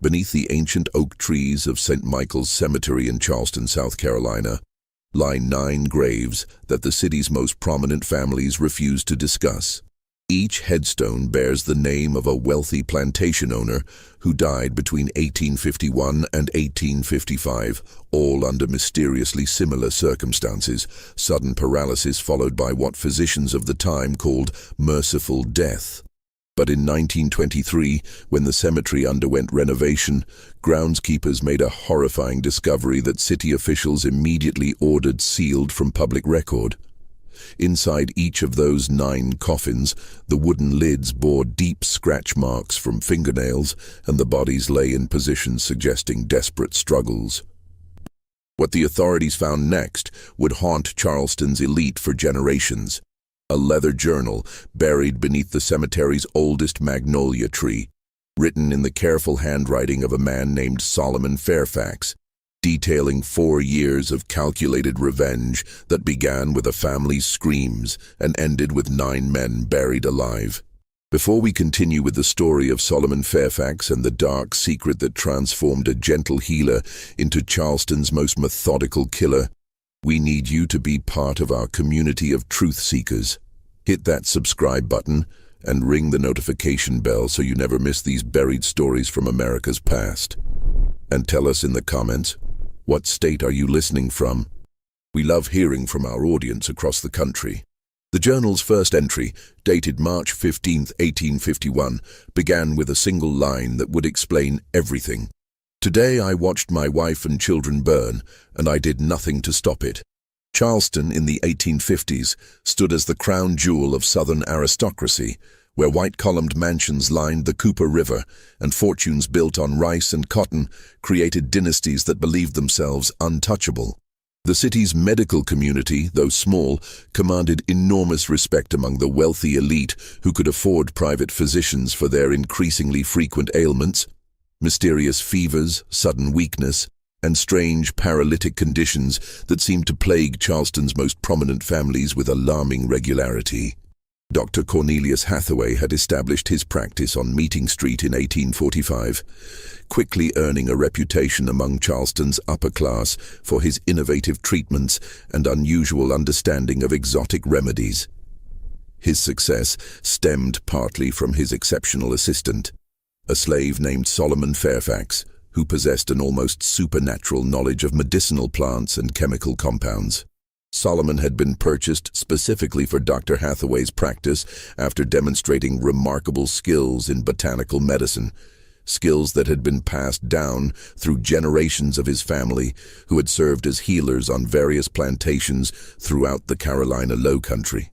Beneath the ancient oak trees of St. Michael's Cemetery in Charleston, South Carolina, lie 9 graves that the city's most prominent families refuse to discuss. Each headstone bears the name of a wealthy plantation owner who died between 1851 and 1855, all under mysteriously similar circumstances, sudden paralysis followed by what physicians of the time called merciful death. But in 1923, when the cemetery underwent renovation, groundskeepers made a horrifying discovery that city officials immediately ordered sealed from public record. Inside each of those 9 coffins, the wooden lids bore deep scratch marks from fingernails, and the bodies lay in positions suggesting desperate struggles. What the authorities found next would haunt Charleston's elite for generations. A leather journal buried beneath the cemetery's oldest magnolia tree, written in the careful handwriting of a man named Solomon Fairfax, detailing 4 years of calculated revenge that began with a family's screams and ended with 9 men buried alive. Before we continue with the story of Solomon Fairfax and the dark secret that transformed a gentle healer into Charleston's most methodical killer, we need you to be part of our community of truth seekers. Hit that subscribe button and ring the notification bell so you never miss these buried stories from America's past. And tell us in the comments, what state are you listening from? We love hearing from our audience across the country. The journal's first entry, dated March 15, 1851, began with a single line that would explain everything. Today I watched my wife and children burn, and I did nothing to stop it. Charleston in the 1850s stood as the crown jewel of Southern aristocracy, where white-columned mansions lined the Cooper River, and fortunes built on rice and cotton created dynasties that believed themselves untouchable. The city's medical community, though small, commanded enormous respect among the wealthy elite who could afford private physicians for their increasingly frequent ailments, mysterious fevers, sudden weakness, and strange paralytic conditions that seemed to plague Charleston's most prominent families with alarming regularity. Dr. Cornelius Hathaway had established his practice on Meeting Street in 1845, quickly earning a reputation among Charleston's upper class for his innovative treatments and unusual understanding of exotic remedies. His success stemmed partly from his exceptional assistant, a slave named Solomon Fairfax, who possessed an almost supernatural knowledge of medicinal plants and chemical compounds. Solomon had been purchased specifically for Dr. Hathaway's practice after demonstrating remarkable skills in botanical medicine, skills that had been passed down through generations of his family, who had served as healers on various plantations throughout the Carolina Lowcountry.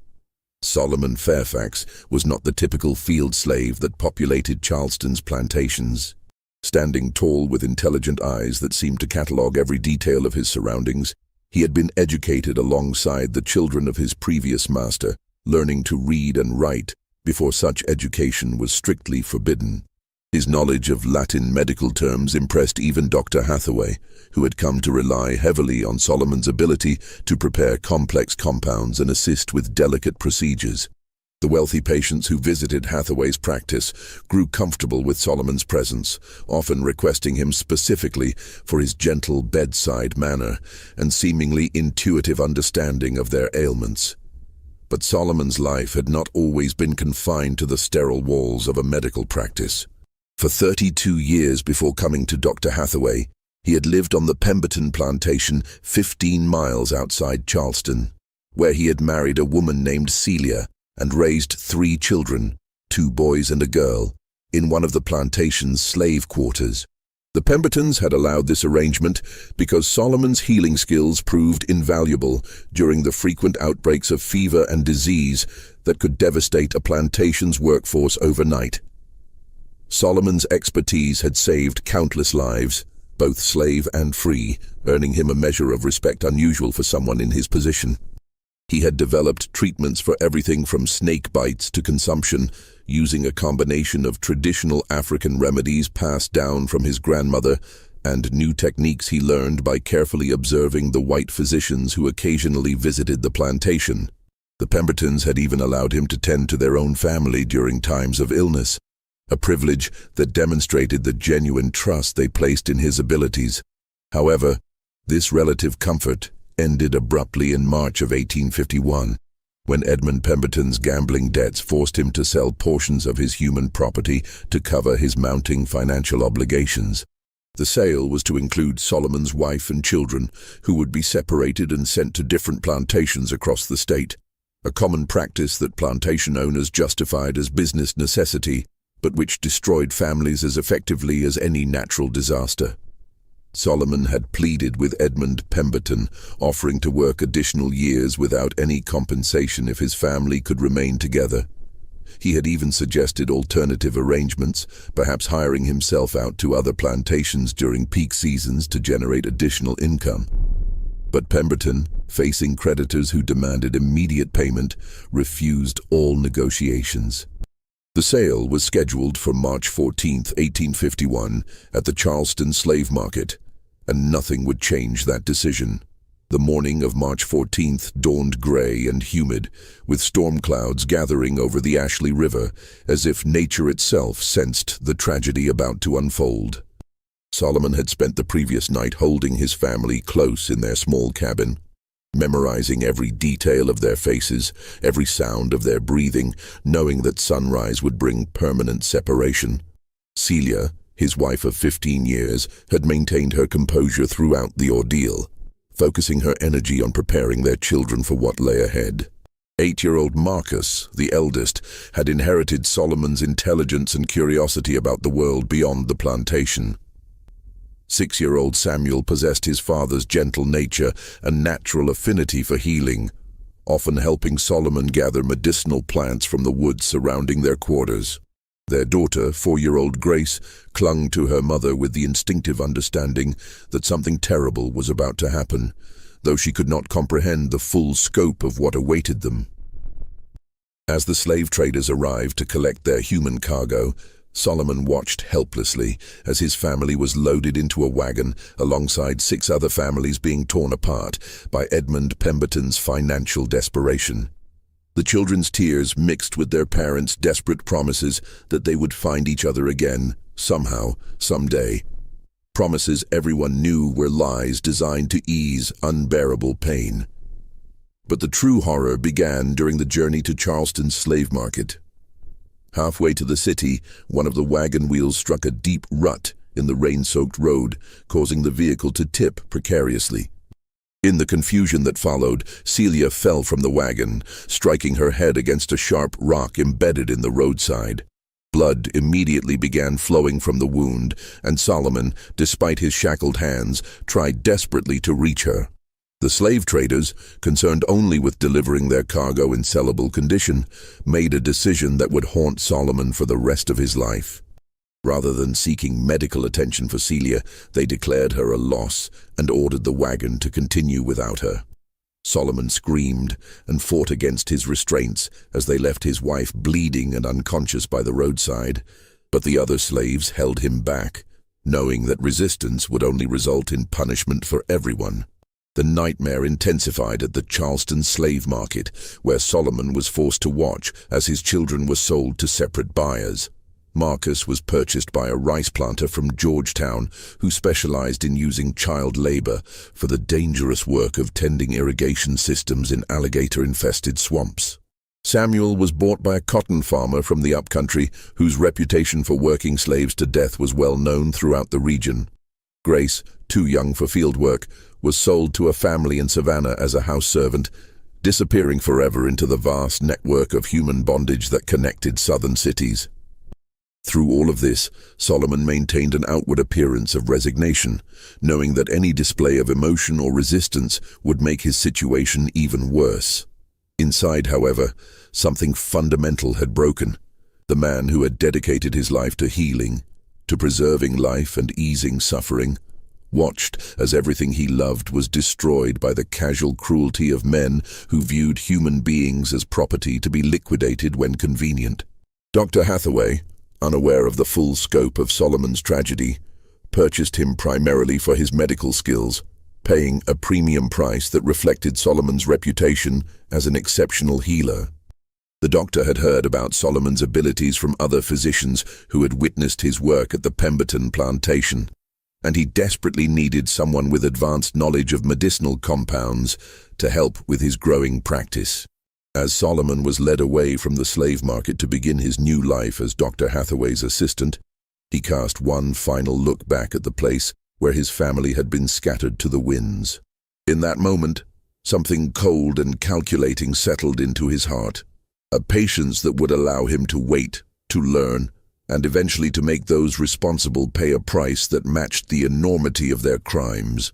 Solomon Fairfax was not the typical field slave that populated Charleston's plantations. Standing tall with intelligent eyes that seemed to catalog every detail of his surroundings, he had been educated alongside the children of his previous master, learning to read and write before such education was strictly forbidden. His knowledge of Latin medical terms impressed even Dr. Hathaway, who had come to rely heavily on Solomon's ability to prepare complex compounds and assist with delicate procedures. The wealthy patients who visited Hathaway's practice grew comfortable with Solomon's presence, often requesting him specifically for his gentle bedside manner and seemingly intuitive understanding of their ailments. But Solomon's life had not always been confined to the sterile walls of a medical practice. For 32 years before coming to Dr. Hathaway, he had lived on the Pemberton plantation 15 miles outside Charleston, where he had married a woman named Celia and raised 3 children, 2 boys and a girl, in one of the plantation's slave quarters. The Pembertons had allowed this arrangement because Solomon's healing skills proved invaluable during the frequent outbreaks of fever and disease that could devastate a plantation's workforce overnight. Solomon's expertise had saved countless lives, both slave and free, earning him a measure of respect unusual for someone in his position. He had developed treatments for everything from snake bites to consumption, using a combination of traditional African remedies passed down from his grandmother and new techniques he learned by carefully observing the white physicians who occasionally visited the plantation. The Pembertons had even allowed him to tend to their own family during times of illness, a privilege that demonstrated the genuine trust they placed in his abilities. However, this relative comfort ended abruptly in March of 1851, when Edmund Pemberton's gambling debts forced him to sell portions of his human property to cover his mounting financial obligations. The sale was to include Solomon's wife and children, who would be separated and sent to different plantations across the state, a common practice that plantation owners justified as business necessity, but which destroyed families as effectively as any natural disaster. Solomon had pleaded with Edmund Pemberton, offering to work additional years without any compensation if his family could remain together. He had even suggested alternative arrangements, perhaps hiring himself out to other plantations during peak seasons to generate additional income. But Pemberton, facing creditors who demanded immediate payment, refused all negotiations. The sale was scheduled for March 14, 1851, at the Charleston slave market, and nothing would change that decision. The morning of March 14th dawned gray and humid, with storm clouds gathering over the Ashley River, as if nature itself sensed the tragedy about to unfold. Solomon had spent the previous night holding his family close in their small cabin, memorizing every detail of their faces, every sound of their breathing, knowing that sunrise would bring permanent separation. Celia, his wife of 15 years, had maintained her composure throughout the ordeal, focusing her energy on preparing their children for what lay ahead. 8-year-old Marcus, the eldest, had inherited Solomon's intelligence and curiosity about the world beyond the plantation. 6-year-old Samuel possessed his father's gentle nature and natural affinity for healing, often helping Solomon gather medicinal plants from the woods surrounding their quarters. Their daughter, 4-year-old Grace, clung to her mother with the instinctive understanding that something terrible was about to happen, though she could not comprehend the full scope of what awaited them. As the slave traders arrived to collect their human cargo, Solomon watched helplessly as his family was loaded into a wagon alongside 6 other families being torn apart by Edmund Pemberton's financial desperation. The children's tears mixed with their parents' desperate promises that they would find each other again, somehow, someday. Promises everyone knew were lies designed to ease unbearable pain. But the true horror began during the journey to Charleston's slave market. Halfway to the city, one of the wagon wheels struck a deep rut in the rain-soaked road, causing the vehicle to tip precariously. In the confusion that followed, Celia fell from the wagon, striking her head against a sharp rock embedded in the roadside. Blood immediately began flowing from the wound, and Solomon, despite his shackled hands, tried desperately to reach her. The slave traders, concerned only with delivering their cargo in sellable condition, made a decision that would haunt Solomon for the rest of his life. Rather than seeking medical attention for Celia, they declared her a loss and ordered the wagon to continue without her. Solomon screamed and fought against his restraints as they left his wife bleeding and unconscious by the roadside, but the other slaves held him back, knowing that resistance would only result in punishment for everyone. The nightmare intensified at the Charleston slave market, where Solomon was forced to watch as his children were sold to separate buyers. Marcus was purchased by a rice planter from Georgetown who specialized in using child labor for the dangerous work of tending irrigation systems in alligator-infested swamps. Samuel was bought by a cotton farmer from the upcountry whose reputation for working slaves to death was well known throughout the region. Grace, too young for field work, was sold to a family in Savannah as a house servant, disappearing forever into the vast network of human bondage that connected southern cities. Through all of this, Solomon maintained an outward appearance of resignation, knowing that any display of emotion or resistance would make his situation even worse. Inside, however, something fundamental had broken. The man who had dedicated his life to healing, to preserving life and easing suffering, watched as everything he loved was destroyed by the casual cruelty of men who viewed human beings as property to be liquidated when convenient. Dr. Hathaway, unaware of the full scope of Solomon's tragedy, purchased him primarily for his medical skills, paying a premium price that reflected Solomon's reputation as an exceptional healer. The doctor had heard about Solomon's abilities from other physicians who had witnessed his work at the Pemberton plantation, and he desperately needed someone with advanced knowledge of medicinal compounds to help with his growing practice. As Solomon was led away from the slave market to begin his new life as Dr. Hathaway's assistant, he cast one final look back at the place where his family had been scattered to the winds. In that moment, something cold and calculating settled into his heart, a patience that would allow him to wait, to learn, and eventually to make those responsible pay a price that matched the enormity of their crimes.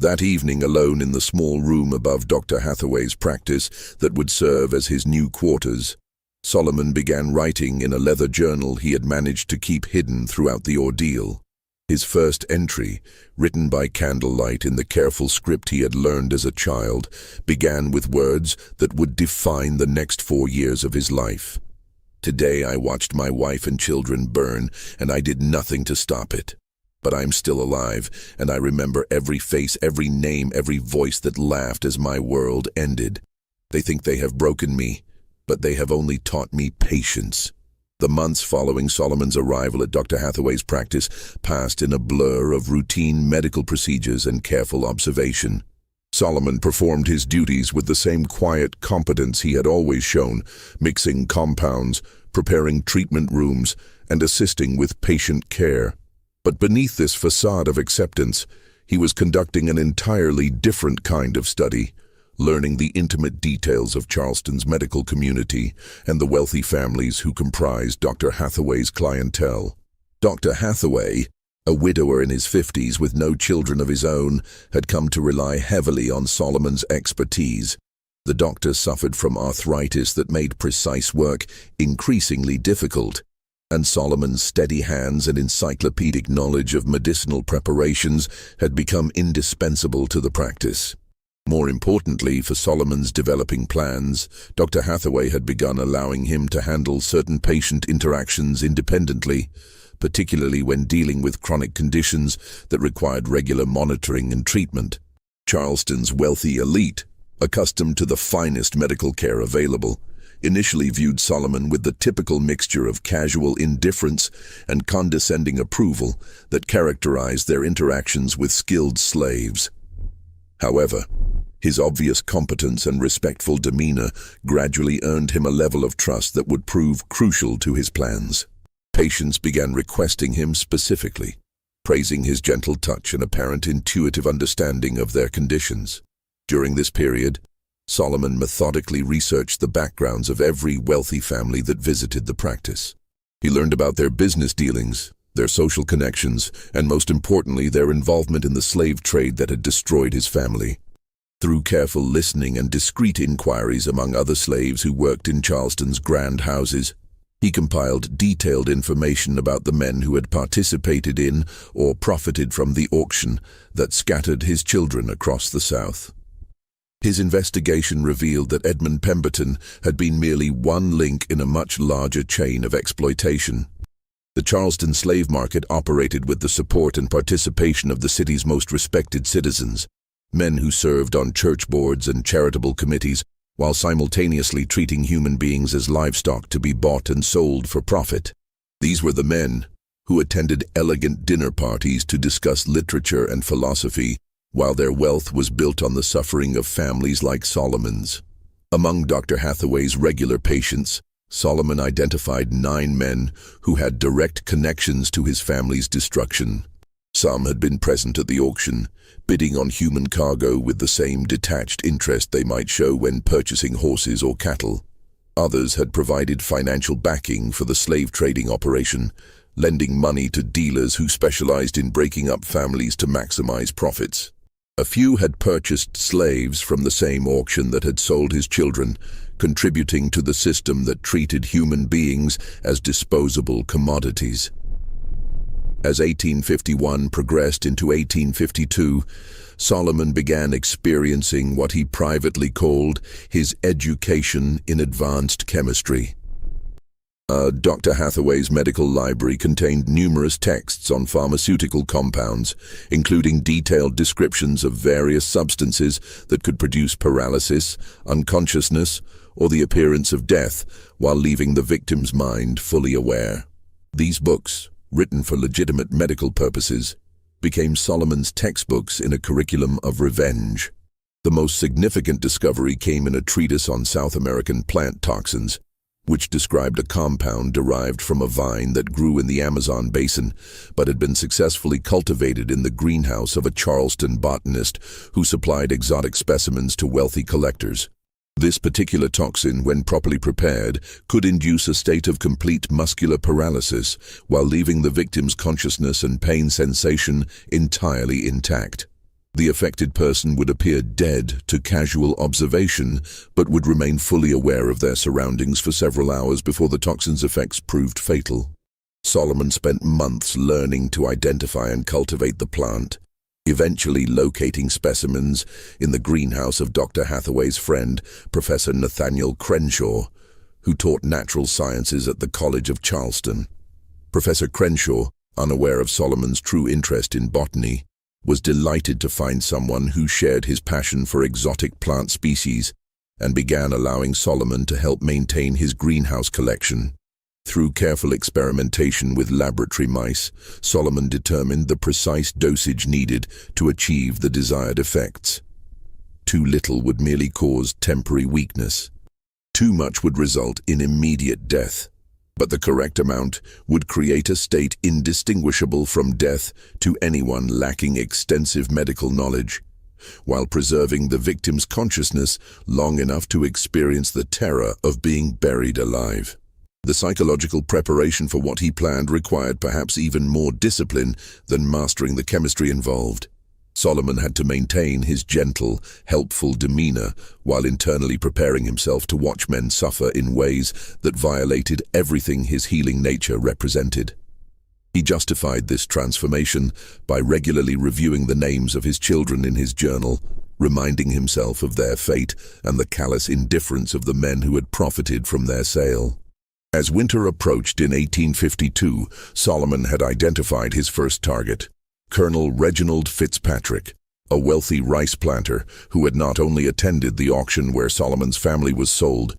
That evening, alone in the small room above Dr. Hathaway's practice that would serve as his new quarters, Solomon began writing in a leather journal he had managed to keep hidden throughout the ordeal. His first entry, written by candlelight in the careful script he had learned as a child, began with words that would define the next 4 years of his life. Today I watched my wife and children burn, and I did nothing to stop it. But I'm still alive, and I remember every face, every name, every voice that laughed as my world ended. They think they have broken me, but they have only taught me patience. The months following Solomon's arrival at Dr. Hathaway's practice passed in a blur of routine medical procedures and careful observation. Solomon performed his duties with the same quiet competence he had always shown, mixing compounds, preparing treatment rooms, and assisting with patient care. But beneath this facade of acceptance, he was conducting an entirely different kind of study, learning the intimate details of Charleston's medical community and the wealthy families who comprised Dr. Hathaway's clientele. Dr. Hathaway, a widower in his 50s with no children of his own, had come to rely heavily on Solomon's expertise. The doctor suffered from arthritis that made precise work increasingly difficult, and Solomon's steady hands and encyclopedic knowledge of medicinal preparations had become indispensable to the practice. More importantly, for Solomon's developing plans, Dr. Hathaway had begun allowing him to handle certain patient interactions independently, particularly when dealing with chronic conditions that required regular monitoring and treatment. Charleston's wealthy elite, accustomed to the finest medical care available, initially viewed Solomon with the typical mixture of casual indifference and condescending approval that characterized their interactions with skilled slaves. However, his obvious competence and respectful demeanor gradually earned him a level of trust that would prove crucial to his plans. Patients began requesting him specifically, praising his gentle touch and apparent intuitive understanding of their conditions. During this period, Solomon methodically researched the backgrounds of every wealthy family that visited the practice. He learned about their business dealings, their social connections, and most importantly, their involvement in the slave trade that had destroyed his family. Through careful listening and discreet inquiries among other slaves who worked in Charleston's grand houses, he compiled detailed information about the men who had participated in or profited from the auction that scattered his children across the South. His investigation revealed that Edmund Pemberton had been merely one link in a much larger chain of exploitation. The Charleston slave market operated with the support and participation of the city's most respected citizens, men who served on church boards and charitable committees, while simultaneously treating human beings as livestock to be bought and sold for profit. These were the men who attended elegant dinner parties to discuss literature and philosophy, while their wealth was built on the suffering of families like Solomon's. Among Dr. Hathaway's regular patients, Solomon identified 9 men who had direct connections to his family's destruction. Some had been present at the auction, bidding on human cargo with the same detached interest they might show when purchasing horses or cattle. Others had provided financial backing for the slave trading operation, lending money to dealers who specialized in breaking up families to maximize profits. A few had purchased slaves from the same auction that had sold his children, contributing to the system that treated human beings as disposable commodities. As 1851 progressed into 1852, Solomon began experiencing what he privately called his education in advanced chemistry. Dr. Hathaway's medical library contained numerous texts on pharmaceutical compounds, including detailed descriptions of various substances that could produce paralysis, unconsciousness, or the appearance of death, while leaving the victim's mind fully aware. These books, written for legitimate medical purposes, became Solomon's textbooks in a curriculum of revenge. The most significant discovery came in a treatise on South American plant toxins, which described a compound derived from a vine that grew in the Amazon basin, but had been successfully cultivated in the greenhouse of a Charleston botanist who supplied exotic specimens to wealthy collectors. This particular toxin, when properly prepared, could induce a state of complete muscular paralysis while leaving the victim's consciousness and pain sensation entirely intact. The affected person would appear dead to casual observation, but would remain fully aware of their surroundings for several hours before the toxin's effects proved fatal. Solomon spent months learning to identify and cultivate the plant, eventually locating specimens in the greenhouse of Dr. Hathaway's friend, Professor Nathaniel Crenshaw, who taught natural sciences at the College of Charleston. Professor Crenshaw, unaware of Solomon's true interest in botany, was delighted to find someone who shared his passion for exotic plant species and began allowing Solomon to help maintain his greenhouse collection. Through careful experimentation with laboratory mice, Solomon determined the precise dosage needed to achieve the desired effects. Too little would merely cause temporary weakness. Too much would result in immediate death. But the correct amount would create a state indistinguishable from death to anyone lacking extensive medical knowledge, while preserving the victim's consciousness long enough to experience the terror of being buried alive. The psychological preparation for what he planned required perhaps even more discipline than mastering the chemistry involved. Solomon had to maintain his gentle, helpful demeanor while internally preparing himself to watch men suffer in ways that violated everything his healing nature represented. He justified this transformation by regularly reviewing the names of his children in his journal, reminding himself of their fate and the callous indifference of the men who had profited from their sale. As winter approached in 1852, Solomon had identified his first target, Colonel Reginald Fitzpatrick, a wealthy rice planter who had not only attended the auction where Solomon's family was sold,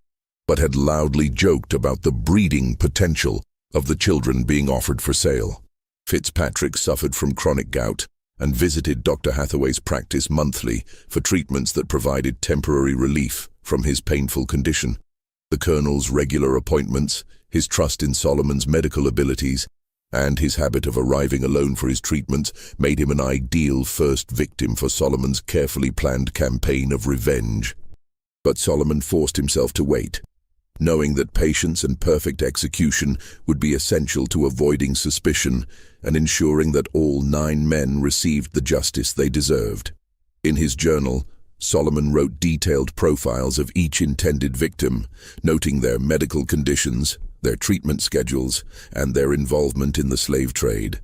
but had loudly joked about the breeding potential of the children being offered for sale. Fitzpatrick suffered from chronic gout and visited Dr. Hathaway's practice monthly for treatments that provided temporary relief from his painful condition. The Colonel's regular appointments, his trust in Solomon's medical abilities, and his habit of arriving alone for his treatments made him an ideal first victim for Solomon's carefully planned campaign of revenge. But Solomon forced himself to wait, knowing that patience and perfect execution would be essential to avoiding suspicion and ensuring that all 9 men received the justice they deserved. In his journal, Solomon wrote detailed profiles of each intended victim, noting their medical conditions, their treatment schedules, and their involvement in the slave trade.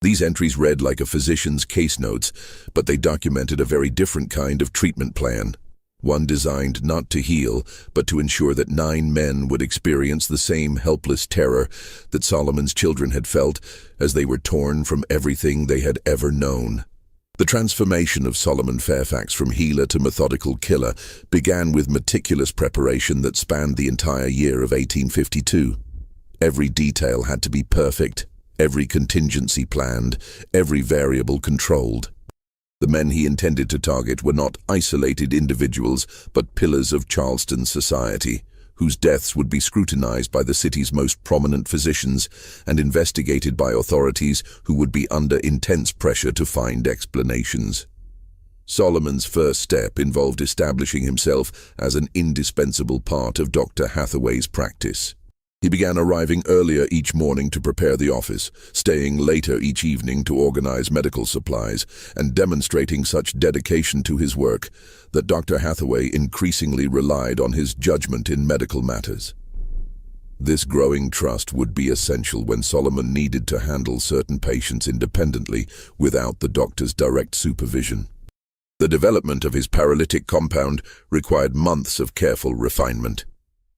These entries read like a physician's case notes, but they documented a very different kind of treatment plan, one designed not to heal, but to ensure that 9 men would experience the same helpless terror that Solomon's children had felt as they were torn from everything they had ever known. The transformation of Solomon Fairfax from healer to methodical killer began with meticulous preparation that spanned the entire year of 1852. Every detail had to be perfect, every contingency planned, every variable controlled. The men he intended to target were not isolated individuals, but pillars of Charleston society, whose deaths would be scrutinized by the city's most prominent physicians and investigated by authorities who would be under intense pressure to find explanations. Solomon's first step involved establishing himself as an indispensable part of Dr. Hathaway's practice. He began arriving earlier each morning to prepare the office, staying later each evening to organize medical supplies, and demonstrating such dedication to his work that Dr. Hathaway increasingly relied on his judgment in medical matters. This growing trust would be essential when Solomon needed to handle certain patients independently without the doctor's direct supervision. The development of his paralytic compound required months of careful refinement.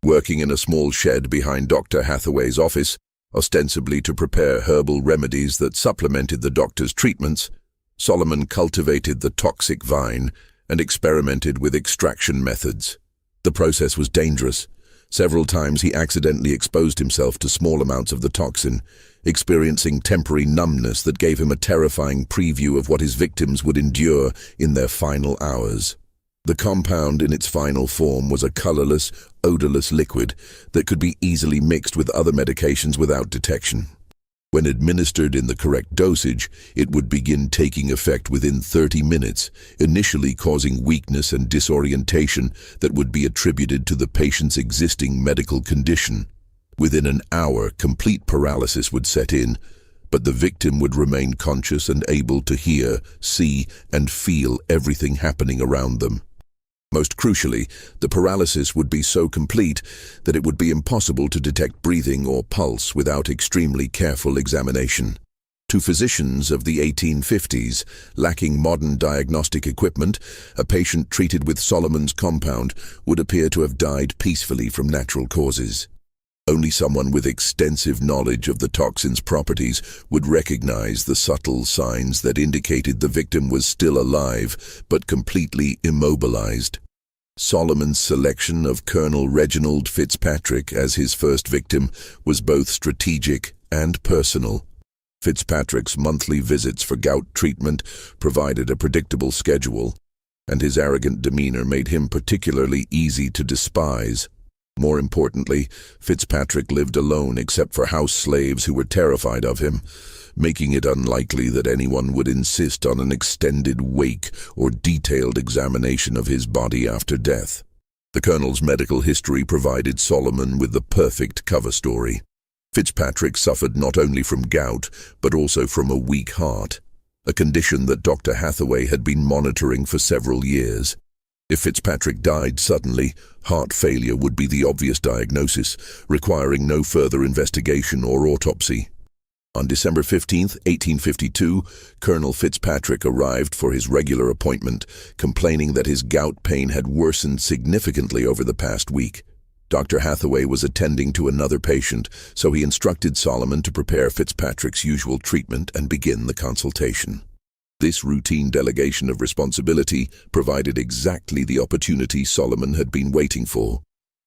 Working in a small shed behind Dr. Hathaway's office, ostensibly to prepare herbal remedies that supplemented the doctor's treatments, Solomon cultivated the toxic vine and experimented with extraction methods. The process was dangerous. Several times he accidentally exposed himself to small amounts of the toxin, experiencing temporary numbness that gave him a terrifying preview of what his victims would endure in their final hours. The compound in its final form was a colorless, odorless liquid that could be easily mixed with other medications without detection. When administered in the correct dosage, it would begin taking effect within 30 minutes, initially causing weakness and disorientation that would be attributed to the patient's existing medical condition. Within an hour, complete paralysis would set in, but the victim would remain conscious and able to hear, see, and feel everything happening around them. Most crucially, the paralysis would be so complete that it would be impossible to detect breathing or pulse without extremely careful examination. To physicians of the 1850s, lacking modern diagnostic equipment, a patient treated with Solomon's compound would appear to have died peacefully from natural causes. Only someone with extensive knowledge of the toxin's properties would recognize the subtle signs that indicated the victim was still alive but completely immobilized. Solomon's selection of Colonel Reginald Fitzpatrick as his first victim was both strategic and personal. Fitzpatrick's monthly visits for gout treatment provided a predictable schedule, and his arrogant demeanor made him particularly easy to despise. More importantly, Fitzpatrick lived alone except for house slaves who were terrified of him, making it unlikely that anyone would insist on an extended wake or detailed examination of his body after death. The Colonel's medical history provided Solomon with the perfect cover story. Fitzpatrick suffered not only from gout, but also from a weak heart, a condition that Dr. Hathaway had been monitoring for several years. If Fitzpatrick died suddenly, heart failure would be the obvious diagnosis, requiring no further investigation or autopsy. On December 15, 1852, Colonel Fitzpatrick arrived for his regular appointment, complaining that his gout pain had worsened significantly over the past week. Dr. Hathaway was attending to another patient, so he instructed Solomon to prepare Fitzpatrick's usual treatment and begin the consultation. This routine delegation of responsibility provided exactly the opportunity Solomon had been waiting for.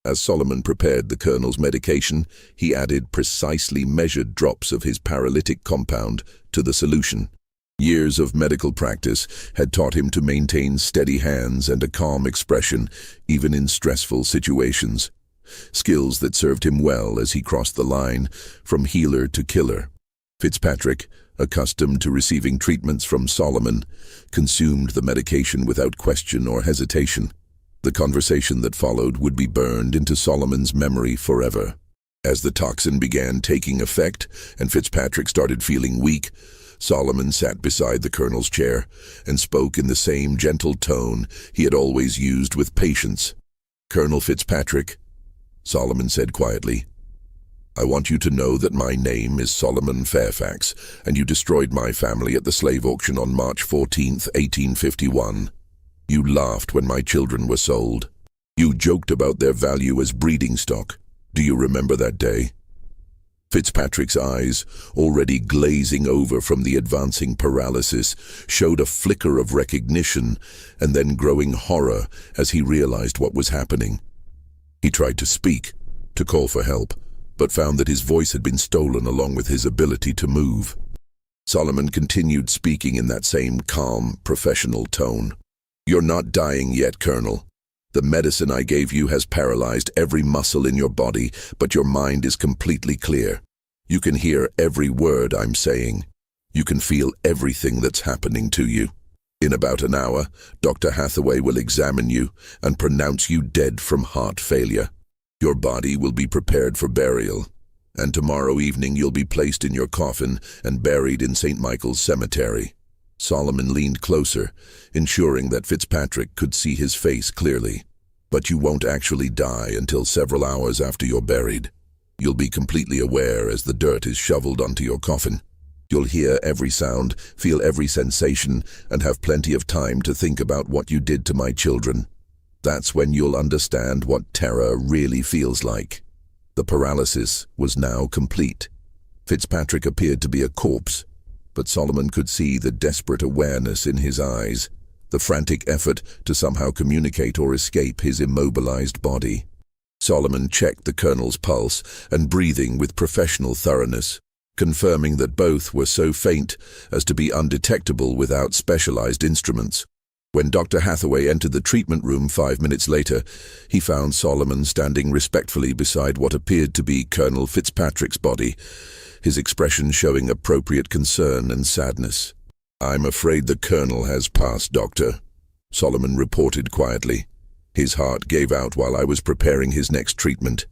As Solomon prepared the Colonel's medication, he added precisely measured drops of his paralytic compound to the solution. Years of medical practice had taught him to maintain steady hands and a calm expression, even in stressful situations. Skills that served him well as he crossed the line from healer to killer. Fitzpatrick, accustomed to receiving treatments from Solomon, consumed the medication without question or hesitation. The conversation that followed would be burned into Solomon's memory forever. As the toxin began taking effect and Fitzpatrick started feeling weak, Solomon sat beside the Colonel's chair and spoke in the same gentle tone he had always used with patience. "Colonel Fitzpatrick," Solomon said quietly, "I want you to know that my name is Solomon Fairfax, and you destroyed my family at the slave auction on March 14, 1851. You laughed when my children were sold. You joked about their value as breeding stock. Do you remember that day?" Fitzpatrick's eyes, already glazing over from the advancing paralysis, showed a flicker of recognition and then growing horror as he realized what was happening. He tried to speak, to call for help, but found that his voice had been stolen along with his ability to move. Solomon continued speaking in that same calm, professional tone. "You're not dying yet, Colonel. The medicine I gave you has paralyzed every muscle in your body, but your mind is completely clear. You can hear every word I'm saying. You can feel everything that's happening to you. In about an hour, Dr. Hathaway will examine you and pronounce you dead from heart failure. Your body will be prepared for burial, and tomorrow evening you'll be placed in your coffin and buried in St. Michael's Cemetery." Solomon leaned closer, ensuring that Fitzpatrick could see his face clearly. "But you won't actually die until several hours after you're buried. You'll be completely aware as the dirt is shoveled onto your coffin. You'll hear every sound, feel every sensation, and have plenty of time to think about what you did to my children. That's when you'll understand what terror really feels like." The paralysis was now complete. Fitzpatrick appeared to be a corpse, but Solomon could see the desperate awareness in his eyes. the frantic effort to somehow communicate or escape his immobilized body. Solomon checked the colonel's pulse and breathing with professional thoroughness, confirming that both were so faint as to be undetectable without specialized instruments. When Dr. Hathaway entered the treatment room 5 minutes later, he found Solomon standing respectfully beside what appeared to be Colonel Fitzpatrick's body, his expression showing appropriate concern and sadness. "I'm afraid the colonel has passed, Doctor," Solomon reported quietly. "His heart gave out while I was preparing his next treatment.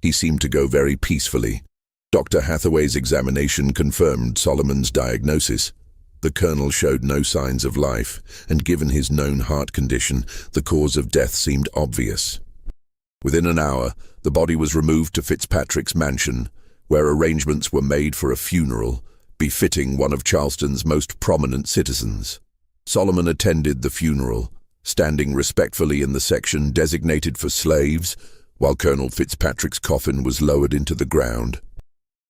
He seemed to go very peacefully." Dr. Hathaway's examination confirmed Solomon's diagnosis. The colonel showed no signs of life, and given his known heart condition, the cause of death seemed obvious. Within an hour, the body was removed to Fitzpatrick's mansion, where arrangements were made for a funeral, befitting one of Charleston's most prominent citizens. Solomon attended the funeral, standing respectfully in the section designated for slaves, while Colonel Fitzpatrick's coffin was lowered into the ground.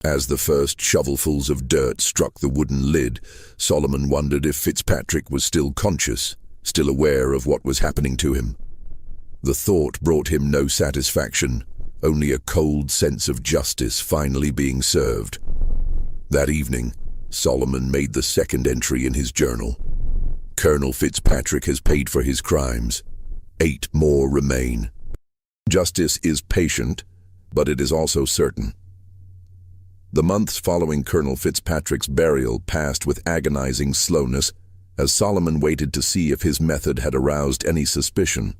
As the first shovelfuls of dirt struck the wooden lid, Solomon wondered if Fitzpatrick was still conscious, still aware of what was happening to him. The thought brought him no satisfaction, only a cold sense of justice finally being served. That evening, Solomon made the second entry in his journal. "Colonel Fitzpatrick has paid for his crimes. 8 more remain. Justice is patient, but it is also certain." The months following Colonel Fitzpatrick's burial passed with agonizing slowness as Solomon waited to see if his method had aroused any suspicion.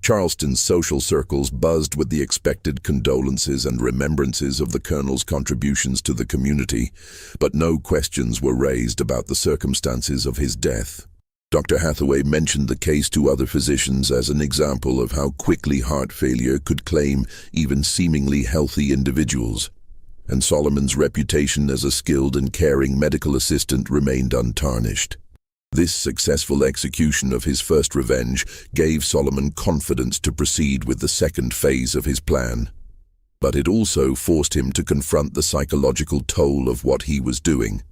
Charleston's social circles buzzed with the expected condolences and remembrances of the colonel's contributions to the community, but no questions were raised about the circumstances of his death. Dr. Hathaway mentioned the case to other physicians as an example of how quickly heart failure could claim even seemingly healthy individuals, and Solomon's reputation as a skilled and caring medical assistant remained untarnished. This successful execution of his first revenge gave Solomon confidence to proceed with the second phase of his plan. But it also forced him to confront the psychological toll of what he was doing.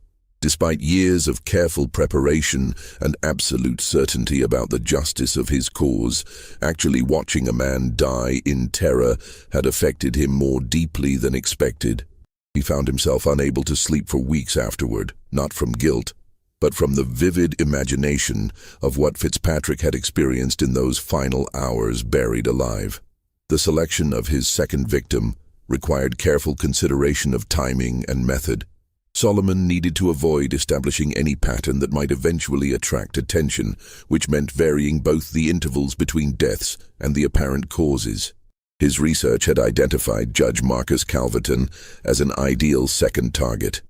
Despite years of careful preparation and absolute certainty about the justice of his cause, actually watching a man die in terror had affected him more deeply than expected. He found himself unable to sleep for weeks afterward, not from guilt, but from the vivid imagination of what Fitzpatrick had experienced in those final hours buried alive. The selection of his second victim required careful consideration of timing and method. Solomon needed to avoid establishing any pattern that might eventually attract attention, which meant varying both the intervals between deaths and the apparent causes. His research had identified Judge Marcus Calverton as an ideal second target,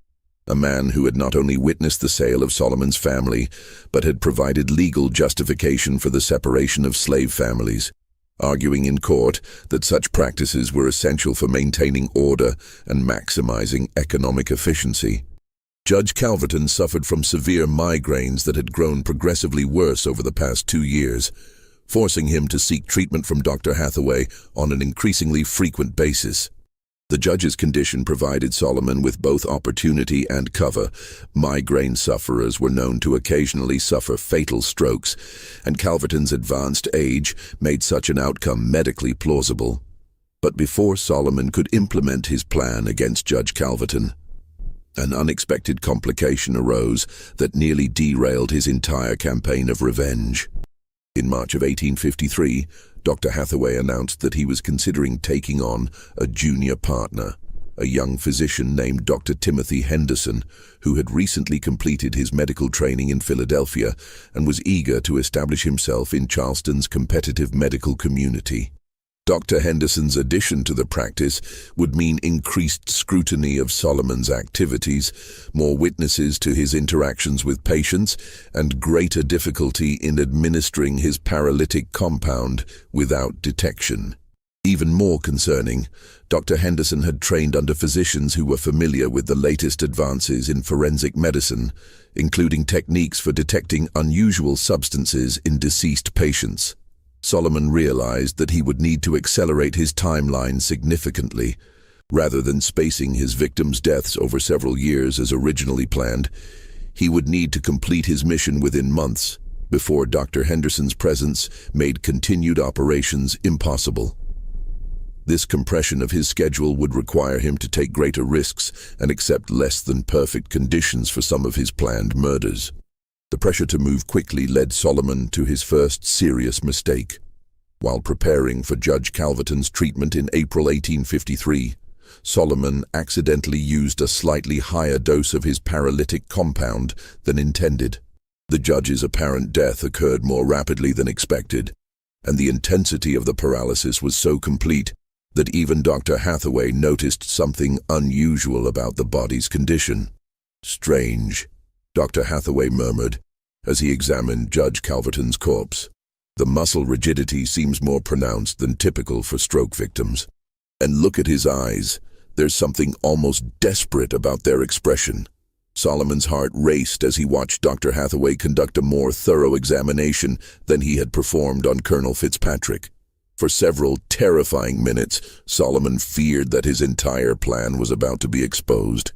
a man who had not only witnessed the sale of Solomon's family, but had provided legal justification for the separation of slave families, arguing in court that such practices were essential for maintaining order and maximizing economic efficiency. Judge Calverton suffered from severe migraines that had grown progressively worse over the past 2 years, forcing him to seek treatment from Dr. Hathaway on an increasingly frequent basis. The judge's condition provided Solomon with both opportunity and cover. Migraine sufferers were known to occasionally suffer fatal strokes, and Calverton's advanced age made such an outcome medically plausible. But before Solomon could implement his plan against Judge Calverton, an unexpected complication arose that nearly derailed his entire campaign of revenge. In March of 1853, Dr. Hathaway announced that he was considering taking on a junior partner, a young physician named Dr. Timothy Henderson, who had recently completed his medical training in Philadelphia and was eager to establish himself in Charleston's competitive medical community. Dr. Henderson's addition to the practice would mean increased scrutiny of Solomon's activities, more witnesses to his interactions with patients, and greater difficulty in administering his paralytic compound without detection. Even more concerning, Dr. Henderson had trained under physicians who were familiar with the latest advances in forensic medicine, including techniques for detecting unusual substances in deceased patients. Solomon realized that he would need to accelerate his timeline significantly. Rather than spacing his victims' deaths over several years as originally planned, he would need to complete his mission within months, before Dr. Henderson's presence made continued operations impossible. This compression of his schedule would require him to take greater risks and accept less than perfect conditions for some of his planned murders. The pressure to move quickly led Solomon to his first serious mistake. While preparing for Judge Calverton's treatment in April 1853, Solomon accidentally used a slightly higher dose of his paralytic compound than intended. The judge's apparent death occurred more rapidly than expected, and the intensity of the paralysis was so complete that even Dr. Hathaway noticed something unusual about the body's condition. "Strange," Dr. Hathaway murmured as he examined Judge Calverton's corpse. "The muscle rigidity seems more pronounced than typical for stroke victims. And look at his eyes. There's something almost desperate about their expression." Solomon's heart raced as he watched Dr. Hathaway conduct a more thorough examination than he had performed on Colonel Fitzpatrick. For several terrifying minutes, Solomon feared that his entire plan was about to be exposed.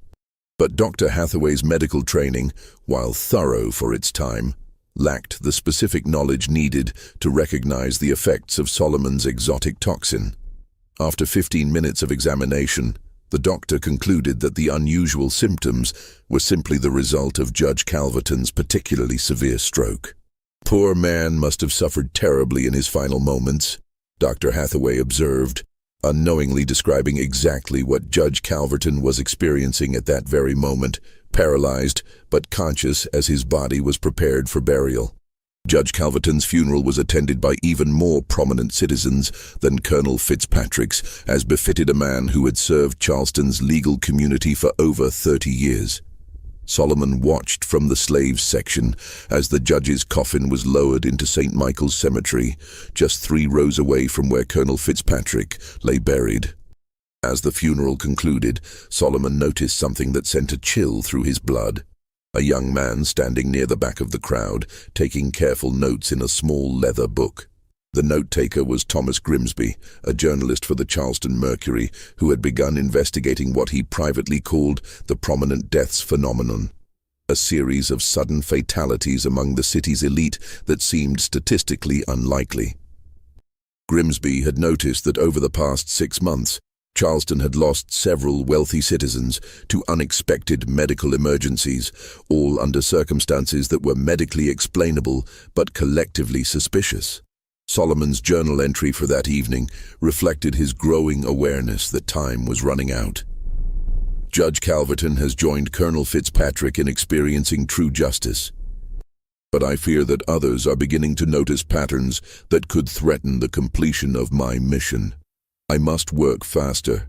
But Dr. Hathaway's medical training, while thorough for its time, lacked the specific knowledge needed to recognize the effects of Solomon's exotic toxin. After 15 minutes of examination, the doctor concluded that the unusual symptoms were simply the result of Judge Calverton's particularly severe stroke. "Poor man must have suffered terribly in his final moments," Dr. Hathaway observed, unknowingly describing exactly what Judge Calverton was experiencing at that very moment, paralyzed but conscious as his body was prepared for burial. Judge Calverton's funeral was attended by even more prominent citizens than Colonel Fitzpatrick's, as befitted a man who had served Charleston's legal community for over 30 years. Solomon watched from the slaves section as the judge's coffin was lowered into St. Michael's Cemetery, just 3 rows away from where Colonel Fitzpatrick lay buried. As the funeral concluded, Solomon noticed something that sent a chill through his blood. A young man standing near the back of the crowd, taking careful notes in a small leather book. The note-taker was Thomas Grimsby, a journalist for the Charleston Mercury, who had begun investigating what he privately called the prominent deaths phenomenon, a series of sudden fatalities among the city's elite that seemed statistically unlikely. Grimsby had noticed that over the past 6 months, Charleston had lost several wealthy citizens to unexpected medical emergencies, all under circumstances that were medically explainable but collectively suspicious. Solomon's journal entry for that evening reflected his growing awareness that time was running out. Judge Calverton has joined Colonel Fitzpatrick in experiencing true justice, but I fear that others are beginning to notice patterns that could threaten the completion of my mission. I must work faster,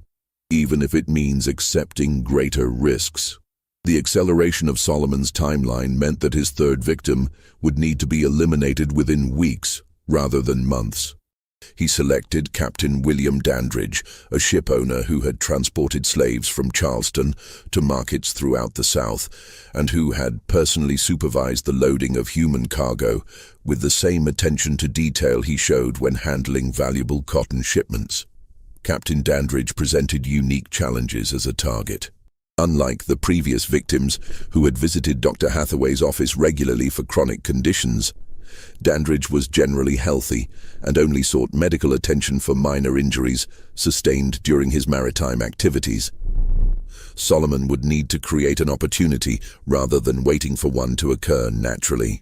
even if it means accepting greater risks. The acceleration of Solomon's timeline meant that his third victim would need to be eliminated within weeks rather than months. He selected Captain William Dandridge, a ship owner who had transported slaves from Charleston to markets throughout the South, and who had personally supervised the loading of human cargo with the same attention to detail he showed when handling valuable cotton shipments. Captain Dandridge presented unique challenges as a target. Unlike the previous victims who had visited Dr. Hathaway's office regularly for chronic conditions, Dandridge was generally healthy and only sought medical attention for minor injuries sustained during his maritime activities. Solomon would need to create an opportunity rather than waiting for one to occur naturally.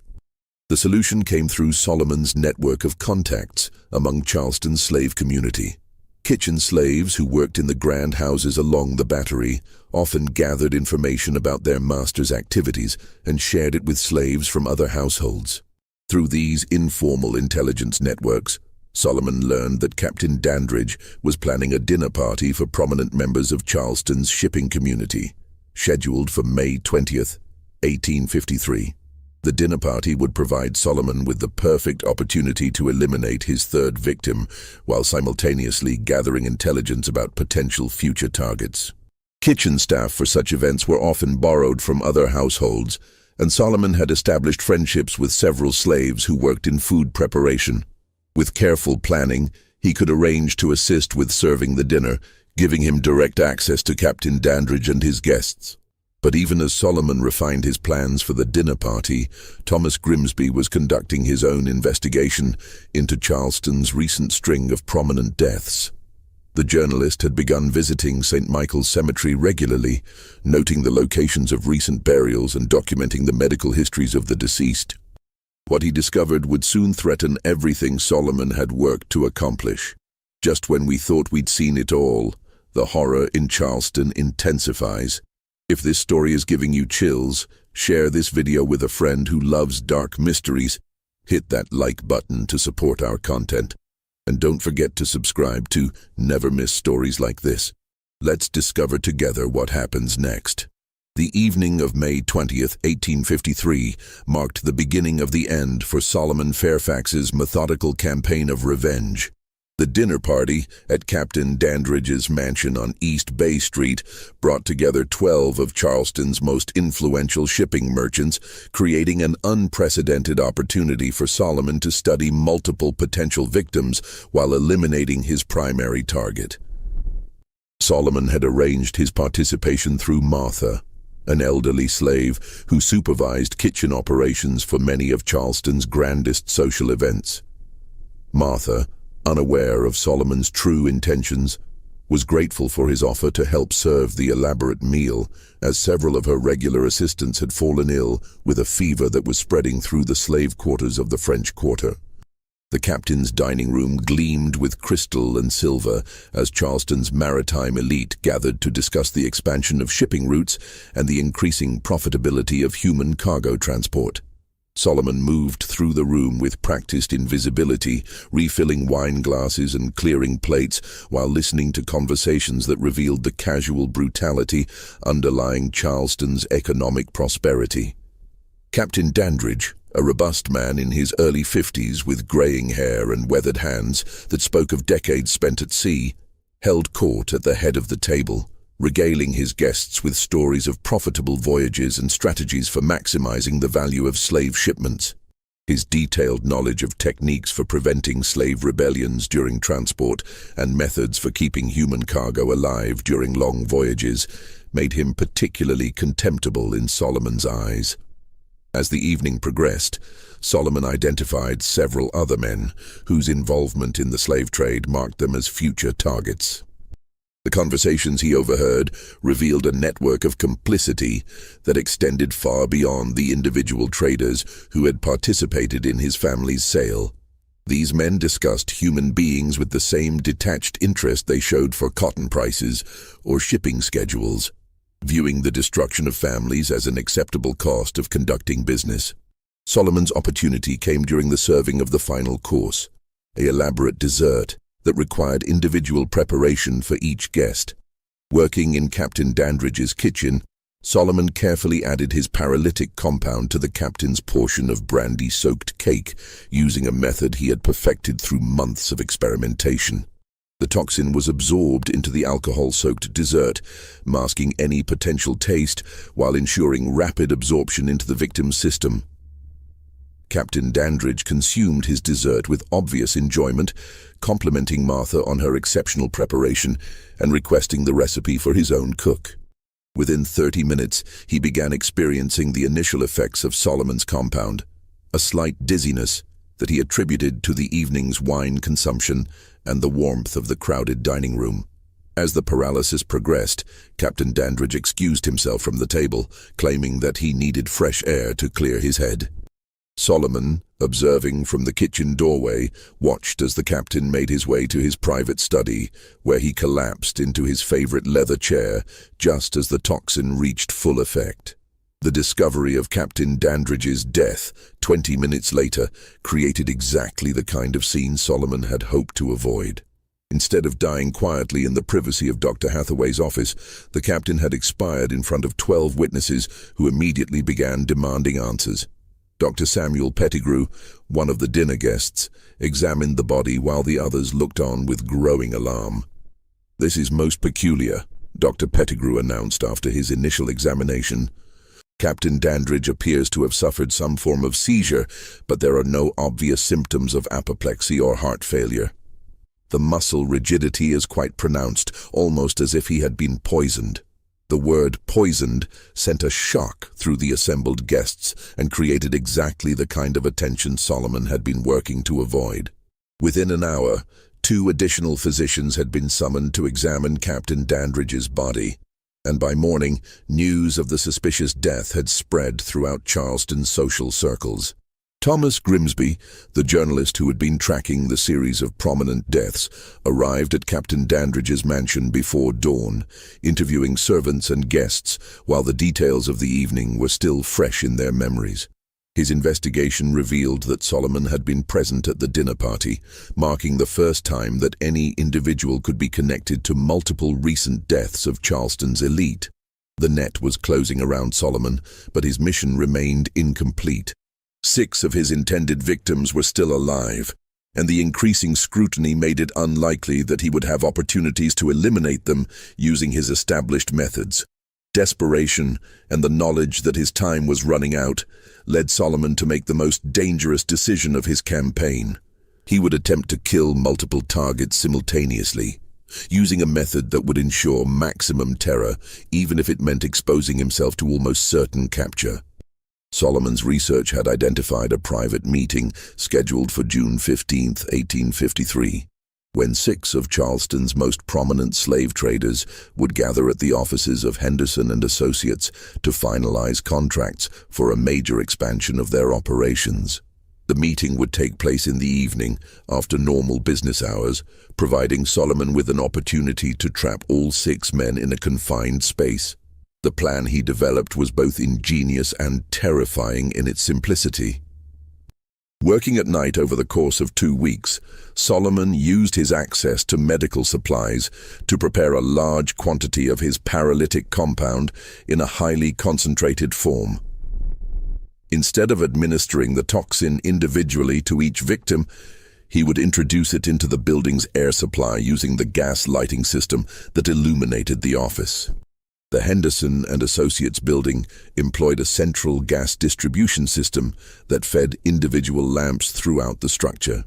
The solution came through Solomon's network of contacts among Charleston's slave community. Kitchen slaves who worked in the grand houses along the Battery often gathered information about their master's activities and shared it with slaves from other households. Through these informal intelligence networks, Solomon learned that Captain Dandridge was planning a dinner party for prominent members of Charleston's shipping community, scheduled for May 20th, 1853. The dinner party would provide Solomon with the perfect opportunity to eliminate his third victim while simultaneously gathering intelligence about potential future targets. Kitchen staff for such events were often borrowed from other households, and Solomon had established friendships with several slaves who worked in food preparation. With careful planning, he could arrange to assist with serving the dinner, giving him direct access to Captain Dandridge and his guests. But even as Solomon refined his plans for the dinner party, Thomas Grimsby was conducting his own investigation into Charleston's recent string of prominent deaths. The journalist had begun visiting St. Michael's Cemetery regularly, noting the locations of recent burials and documenting the medical histories of the deceased. What he discovered would soon threaten everything Solomon had worked to accomplish. Just when we thought we'd seen it all, the horror in Charleston intensifies. If this story is giving you chills, share this video with a friend who loves dark mysteries. Hit that like button to support our content. And don't forget to subscribe to never miss stories like this. Let's discover together what happens next. The evening of May 20th, 1853, marked the beginning of the end for Solomon Fairfax's methodical campaign of revenge. The dinner party at Captain Dandridge's mansion on East Bay Street brought together 12 of Charleston's most influential shipping merchants, creating an unprecedented opportunity for Solomon to study multiple potential victims while eliminating his primary target. Solomon had arranged his participation through Martha, an elderly slave who supervised kitchen operations for many of Charleston's grandest social events. Martha, unaware of Solomon's true intentions, was grateful for his offer to help serve the elaborate meal, as several of her regular assistants had fallen ill with a fever that was spreading through the slave quarters of the French Quarter. The captain's dining room gleamed with crystal and silver as Charleston's maritime elite gathered to discuss the expansion of shipping routes and the increasing profitability of human cargo transport. Solomon moved through the room with practiced invisibility, refilling wine glasses and clearing plates while listening to conversations that revealed the casual brutality underlying Charleston's economic prosperity. Captain Dandridge, a robust man in his early 50s with graying hair and weathered hands that spoke of decades spent at sea, held court at the head of the table, regaling his guests with stories of profitable voyages and strategies for maximizing the value of slave shipments. His detailed knowledge of techniques for preventing slave rebellions during transport and methods for keeping human cargo alive during long voyages made him particularly contemptible in Solomon's eyes. As the evening progressed, Solomon identified several other men whose involvement in the slave trade marked them as future targets. The conversations he overheard revealed a network of complicity that extended far beyond the individual traders who had participated in his family's sale. These men discussed human beings with the same detached interest they showed for cotton prices or shipping schedules, viewing the destruction of families as an acceptable cost of conducting business. Solomon's opportunity came during the serving of the final course, an elaborate dessert that required individual preparation for each guest. Working in Captain Dandridge's kitchen, Solomon carefully added his paralytic compound to the captain's portion of brandy-soaked cake, using a method he had perfected through months of experimentation. The toxin was absorbed into the alcohol-soaked dessert, masking any potential taste while ensuring rapid absorption into the victim's system. Captain Dandridge consumed his dessert with obvious enjoyment, complimenting Martha on her exceptional preparation and requesting the recipe for his own cook. Within 30 minutes, he began experiencing the initial effects of Solomon's compound, a slight dizziness that he attributed to the evening's wine consumption and the warmth of the crowded dining room. As the paralysis progressed, Captain Dandridge excused himself from the table, claiming that he needed fresh air to clear his head. Solomon, observing from the kitchen doorway, watched as the captain made his way to his private study, where he collapsed into his favorite leather chair just as the toxin reached full effect. The discovery of Captain Dandridge's death 20 minutes later created exactly the kind of scene Solomon had hoped to avoid. Instead of dying quietly in the privacy of Dr. Hathaway's office, the captain had expired in front of 12 witnesses who immediately began demanding answers. Dr. Samuel Pettigrew, one of the dinner guests, examined the body while the others looked on with growing alarm. "This is most peculiar," Dr. Pettigrew announced after his initial examination. "Captain Dandridge appears to have suffered some form of seizure, but there are no obvious symptoms of apoplexy or heart failure. The muscle rigidity is quite pronounced, almost as if he had been poisoned." The word poisoned sent a shock through the assembled guests and created exactly the kind of attention Solomon had been working to avoid. Within an hour, 2 additional physicians had been summoned to examine Captain Dandridge's body, and by morning, news of the suspicious death had spread throughout Charleston's social circles. Thomas Grimsby, the journalist who had been tracking the series of prominent deaths, arrived at Captain Dandridge's mansion before dawn, interviewing servants and guests while the details of the evening were still fresh in their memories. His investigation revealed that Solomon had been present at the dinner party, marking the first time that any individual could be connected to multiple recent deaths of Charleston's elite. The net was closing around Solomon, but his mission remained incomplete. 6 of his intended victims were still alive, and the increasing scrutiny made it unlikely that he would have opportunities to eliminate them using his established methods. Desperation and the knowledge that his time was running out led Solomon to make the most dangerous decision of his campaign. He would attempt to kill multiple targets simultaneously, using a method that would ensure maximum terror, even if it meant exposing himself to almost certain capture. Solomon's research had identified a private meeting scheduled for June 15, 1853, when 6 of Charleston's most prominent slave traders would gather at the offices of Henderson and Associates to finalize contracts for a major expansion of their operations. The meeting would take place in the evening, after normal business hours, providing Solomon with an opportunity to trap all 6 men in a confined space. The plan he developed was both ingenious and terrifying in its simplicity. Working at night over the course of 2 weeks, Solomon used his access to medical supplies to prepare a large quantity of his paralytic compound in a highly concentrated form. Instead of administering the toxin individually to each victim, he would introduce it into the building's air supply using the gas lighting system that illuminated the office. The Henderson and Associates building employed a central gas distribution system that fed individual lamps throughout the structure.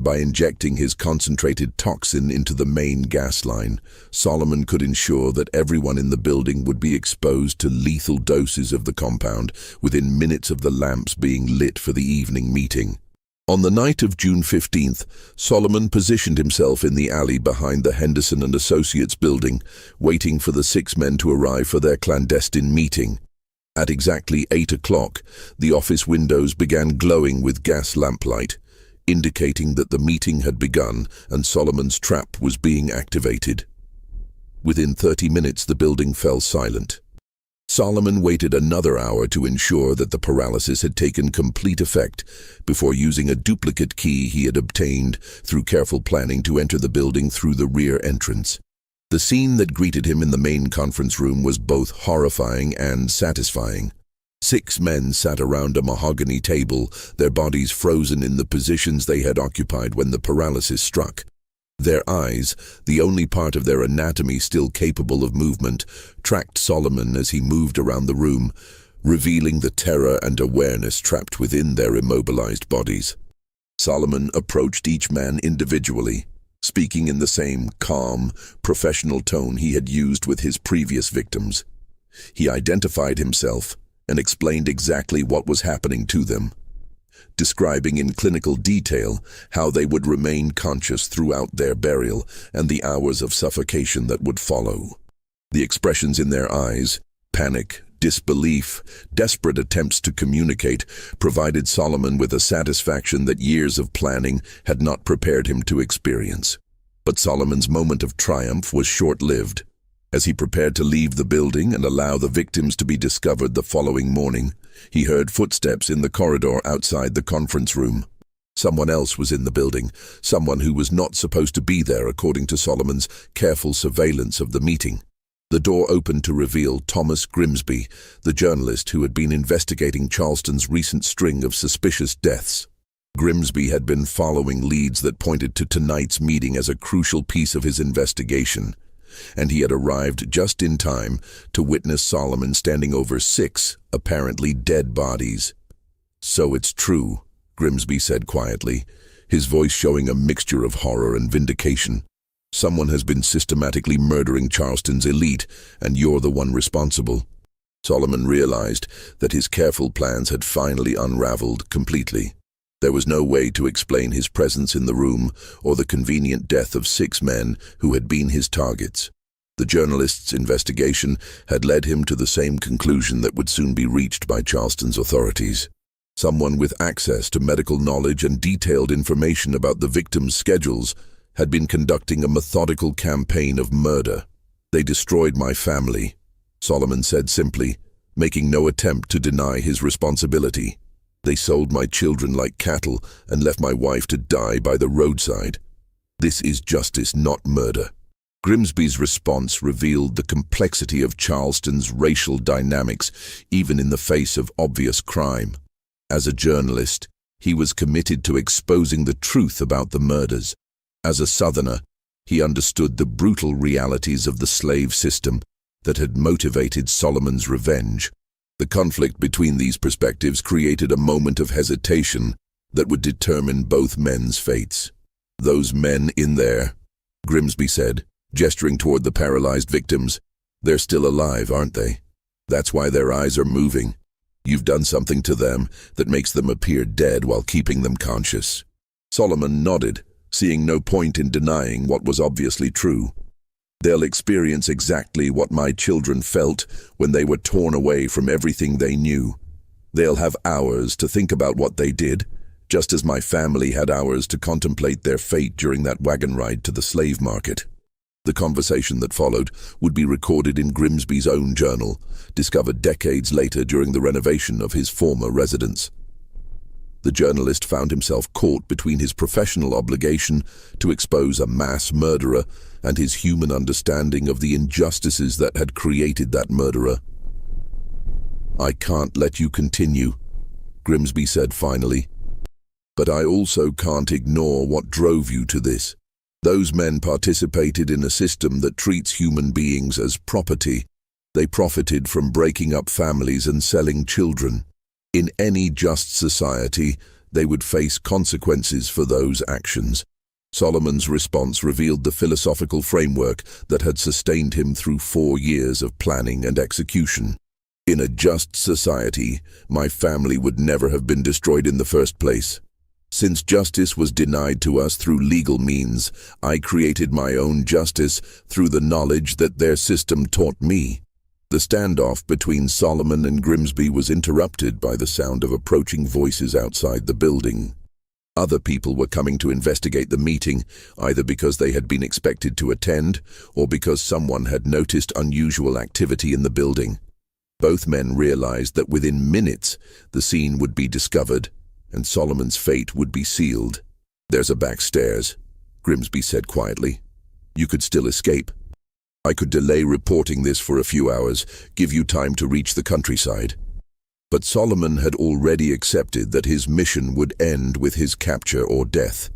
By injecting his concentrated toxin into the main gas line, Solomon could ensure that everyone in the building would be exposed to lethal doses of the compound within minutes of the lamps being lit for the evening meeting. On the night of June 15th, Solomon positioned himself in the alley behind the Henderson and Associates building, waiting for the 6 men to arrive for their clandestine meeting. At exactly 8 o'clock, the office windows began glowing with gas lamplight, indicating that the meeting had begun and Solomon's trap was being activated. Within 30 minutes, the building fell silent. Solomon waited another hour to ensure that the paralysis had taken complete effect before using a duplicate key he had obtained through careful planning to enter the building through the rear entrance. The scene that greeted him in the main conference room was both horrifying and satisfying. 6 men sat around a mahogany table, their bodies frozen in the positions they had occupied when the paralysis struck. Their eyes, the only part of their anatomy still capable of movement, tracked Solomon as he moved around the room, revealing the terror and awareness trapped within their immobilized bodies. Solomon approached each man individually, speaking in the same calm, professional tone he had used with his previous victims. He identified himself and explained exactly what was happening to them, describing in clinical detail how they would remain conscious throughout their burial and the hours of suffocation that would follow. The expressions in their eyes, panic, disbelief, desperate attempts to communicate, provided Solomon with a satisfaction that years of planning had not prepared him to experience. But Solomon's moment of triumph was short-lived. As he prepared to leave the building and allow the victims to be discovered the following morning, he heard footsteps in the corridor outside the conference room. Someone else was in the building, someone who was not supposed to be there according to Solomon's careful surveillance of the meeting. The door opened to reveal Thomas Grimsby, the journalist who had been investigating Charleston's recent string of suspicious deaths. Grimsby had been following leads that pointed to tonight's meeting as a crucial piece of his investigation, and he had arrived just in time to witness Solomon standing over 6 apparently dead bodies. "So it's true," Grimsby said quietly, his voice showing a mixture of horror and vindication. Someone has been systematically murdering Charleston's elite, and you're the one responsible. Solomon realized that his careful plans had finally unraveled completely. There was no way to explain his presence in the room or the convenient death of 6 men who had been his targets. The journalist's investigation had led him to the same conclusion that would soon be reached by Charleston's authorities. Someone with access to medical knowledge and detailed information about the victims' schedules had been conducting a methodical campaign of murder. "They destroyed my family," Solomon said simply, making no attempt to deny his responsibility. "They sold my children like cattle and left my wife to die by the roadside. This is justice, not murder." Grimsby's response revealed the complexity of Charleston's racial dynamics, even in the face of obvious crime. As a journalist, he was committed to exposing the truth about the murders. As a Southerner, he understood the brutal realities of the slave system that had motivated Solomon's revenge. The conflict between these perspectives created a moment of hesitation that would determine both men's fates. "Those men in there," Grimsby said, gesturing toward the paralyzed victims. "They're still alive, aren't they? That's why their eyes are moving. You've done something to them that makes them appear dead while keeping them conscious." Solomon nodded, seeing no point in denying what was obviously true. "They'll experience exactly what my children felt when they were torn away from everything they knew. They'll have hours to think about what they did, just as my family had hours to contemplate their fate during that wagon ride to the slave market." The conversation that followed would be recorded in Grimsby's own journal, discovered decades later during the renovation of his former residence. The journalist found himself caught between his professional obligation to expose a mass murderer and his human understanding of the injustices that had created that murderer. "I can't let you continue," Grimsby said finally. "But I also can't ignore what drove you to this. Those men participated in a system that treats human beings as property. They profited from breaking up families and selling children. In any just society, they would face consequences for those actions." Solomon's response revealed the philosophical framework that had sustained him through 4 years of planning and execution. "In a just society, my family would never have been destroyed in the first place. Since justice was denied to us through legal means, I created my own justice through the knowledge that their system taught me." The standoff between Solomon and Grimsby was interrupted by the sound of approaching voices outside the building. Other people were coming to investigate the meeting, either because they had been expected to attend or because someone had noticed unusual activity in the building. Both men realized that within minutes the scene would be discovered and Solomon's fate would be sealed. "There's a back stairs," Grimsby said quietly. "You could still escape. I could delay reporting this for a few hours, give you time to reach the countryside." But Solomon had already accepted that his mission would end with his capture or death.